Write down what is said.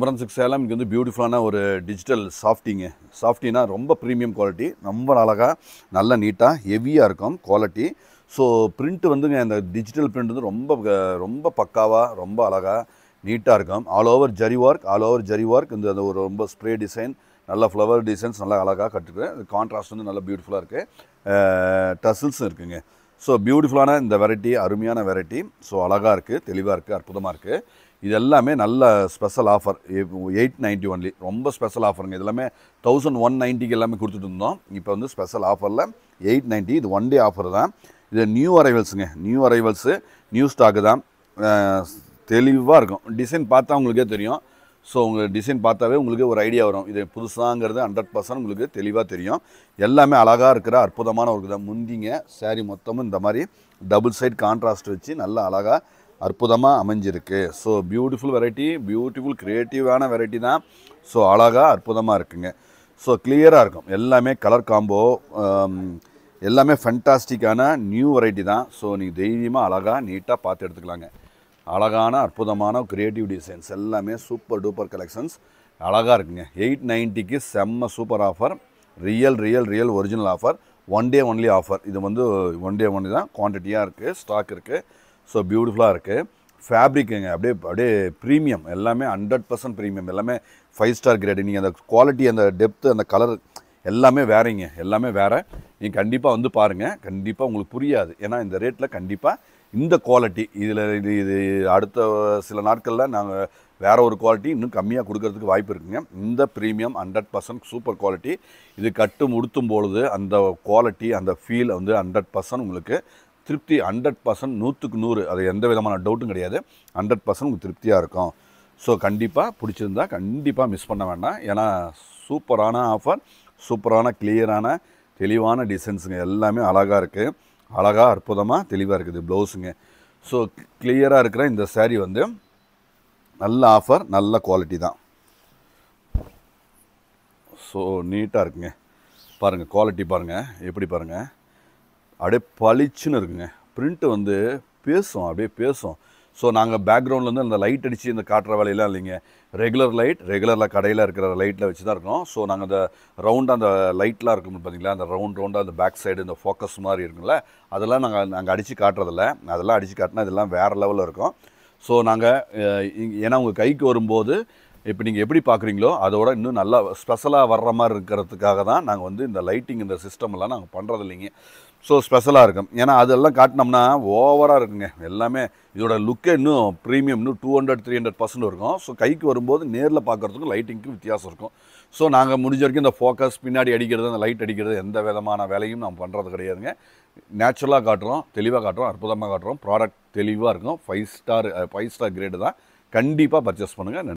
Kumaran silk Salem இங்கே வந்து பியூட்டிஃபுல்லான ஒரு டிஜிட்டல் சாஃப்டிங்க. சாஃப்டினா ரொம்ப ப்ரீமியம் குவாலிட்டி, ரொம்ப அழகாக நல்ல நீட்டாக ஹெவியாக இருக்கும் குவாலிட்டி. ஸோ பிரிண்ட் வந்துங்க, இந்த டிஜிட்டல் பிரிண்ட் வந்து ரொம்ப பக்காவாக ரொம்ப அழகாக நீட்டாக இருக்கும். ஆல் ஓவர் ஜரி ஒர்க் இந்த ஒரு ரொம்ப ஸ்ப்ரே டிசைன், நல்ல ஃப்ளவர் டிசைன்ஸ் நல்லா அழகாக கட்டுருக்கு. கான்ட்ராஸ்ட் வந்து நல்லா பியூட்டிஃபுல்லாக இருக்குது. டசில்ஸும் இருக்குங்க. ஸோ பியூட்டிஃபுல்லான இந்த வெரைட்டி, அருமையான வெரைட்டி. ஸோ அழகாக இருக்குது, தெளிவாக இருக்குது, அற்புதமாக இருக்குது. இது எல்லாமே நல்ல ஸ்பெஷல் ஆஃபர். 890 ஒன்லி, ரொம்ப ஸ்பெஷல் ஆஃபருங்க. இது எல்லாமே 1190க்கு எல்லாமே கொடுத்துட்டு இருந்தோம். இப்போ வந்து ஸ்பெஷல் ஆஃபரில் 890. இது ஒன் டே ஆஃபர் தான். இது நியூ அரைவல்ஸுங்க, நியூ ஸ்டாக்கு தான். தெளிவாக இருக்கும். டிசைன் பார்த்தா உங்களுக்கே தெரியும். ஸோ உங்கள் டிசைன் பார்த்தாவே உங்களுக்கு ஒரு ஐடியா வரும். இது புதுசாங்கிறது 100% உங்களுக்கு தெளிவாக தெரியும். எல்லாமே அழகாக இருக்கிற அற்புதமான ஒரு தான். முந்திங்க சாரீ மொத்தமும் இந்த மாதிரி டபுள் சைட் கான்ட்ராஸ்ட் வச்சு நல்லா அழகாக அற்புதமாக அமைஞ்சிருக்கு. ஸோ பியூட்டிஃபுல் வெரைட்டி, பியூட்டிஃபுல் க்ரியேட்டிவான வெரைட்டி தான். ஸோ அழகாக அற்புதமாக இருக்குங்க. ஸோ கிளியராக இருக்கும். எல்லாமே கலர் காம்போ, எல்லாமே ஃபென்டாஸ்டிக்கான நியூ வெரைட்டி தான். ஸோ நீங்கள் தைரியமாக அழகாக நீட்டாக பார்த்து எடுத்துக்கலாங்க. அழகான அற்புதமான க்ரியேட்டிவ் டிசைன்ஸ் எல்லாமே சூப்பர் டூப்பர் கலெக்ஷன்ஸ் அழகாக இருக்குங்க. 890க்கு செம்ம super offer. Real original offer. One day only offer. இது வந்து ஒன் டே ஒன்லி தான். குவான்டிட்டியாக இருக்குது, ஸ்டாக் இருக்குது. ஸோ பியூட்டிஃபுல்லாக இருக்குது. ஃபேப்ரிக்குங்க அப்படியே ப்ரீமியம், எல்லாமே 100% ப்ரீமியம், எல்லாமே 5 ஸ்டார் கிரேடு. நீங்கள் அந்த குவாலிட்டி, அந்த டெப்த்து, அந்த கலர் எல்லாமே வேறங்க, எல்லாமே வேறு. நீங்கள் கண்டிப்பாக வந்து பாருங்கள், கண்டிப்பாக உங்களுக்கு புரியாது. ஏன்னா இந்த ரேட்டில் கண்டிப்பாக இந்த குவாலிட்டி இது அடுத்த சில நாட்களில் நாங்கள் வேறு ஒரு குவாலிட்டி இன்னும் கம்மியாக கொடுக்கறதுக்கு வாய்ப்பு இருக்குங்க. இந்த ப்ரீமியம் 100% சூப்பர் குவாலிட்டி. இது கட்டு உடுத்தும் பொழுது அந்த குவாலிட்டி, அந்த ஃபீல் வந்து 100% உங்களுக்கு திருப்தி. 100% 100க்கு 100, அது எந்த விதமான டவுட்டும் கிடையாது. 100% உங்களுக்கு திருப்தியாக இருக்கும். ஸோ கண்டிப்பாக பிடிச்சிருந்தா கண்டிப்பாக மிஸ் பண்ண வேண்டாம். ஏன்னா சூப்பரான ஆஃபர், சூப்பரான கிளியரான தெளிவான டிசைன்ஸுங்க. எல்லாமே அழகாக இருக்குது, அழகாக அற்புதமாக தெளிவாக இருக்குது. ப்ளவுஸுங்க. ஸோ கிளியராக இருக்கிற இந்த சேரீ வந்து நல்ல ஆஃபர், நல்ல குவாலிட்டி தான். ஸோ நீட்டாக இருக்குங்க. பாருங்கள் குவாலிட்டி, பாருங்கள் எப்படி பாருங்கள், அப்படியே பளிச்சுன்னு இருக்குங்க. பிரிண்ட்டு வந்து பேசும், அப்படியே பேசும். ஸோ நாங்கள் பேக்ரவுண்ட்லேருந்து அந்த லைட் அடித்து இந்த காட்டுற வேலையெல்லாம் இல்லைங்க. ரெகுலரில் கடையில் இருக்கிற லைட்டில் வச்சு தான் இருக்கோம். ஸோ நாங்கள் அந்த ரவுண்டாக அந்த லைட்லாம் இருக்கும் பார்த்தீங்களா, அந்த ரவுண்டாக அந்த பேக் சைடு இந்த ஃபோக்கஸ் மாதிரி இருக்குங்கள, அதெல்லாம் நாங்கள் அடித்து காட்டுறதில்ல. அதெல்லாம் அடித்து காட்டினா இதெல்லாம் வேறு லெவலில் இருக்கும். ஸோ நாங்கள் ஏன்னா உங்கள் கைக்கு வரும்போது இப்போ நீங்கள் எப்படி பார்க்குறீங்களோ அதோட இன்னும் நல்லா ஸ்பெஷலாக வர்ற மாதிரி இருக்கிறதுக்காக தான் நாங்கள் வந்து இந்த லைட்டிங், இந்த சிஸ்டம்லாம் நாங்கள் பண்ணுறது இல்லைங்க. ஸோ ஸ்பெஷலாக இருக்கும். ஏன்னா அதெல்லாம் காட்டினோம்னா ஓவராக இருக்குங்க. எல்லாமே இதோட லுக்கே இன்னும் ப்ரீமியம், இன்னும் 200-300% இருக்கும். ஸோ கைக்கு வரும்போது நேரில் பார்க்குறதுக்கும் லைட்டிங்க்கும் வித்தியாசம் இருக்கும். ஸோ நாங்கள் முடிஞ்ச வரைக்கும் இந்த ஃபோக்கஸ் பின்னாடி அடிக்கிறது, அந்த லைட் அடிக்கிறது எந்த விதமான வேலையும் நம்ம பண்ணுறது கிடையாதுங்க. நேச்சுரலாக காட்டுறோம், தெளிவாக காட்டுறோம், அற்புதமாக காட்டுறோம். ப்ராடக்ட் தெளிவாக இருக்கும். 5 ஸ்டார் கிரேடு தான். கண்டிப்பாக பர்ச்சேஸ் பண்ணுங்கள்.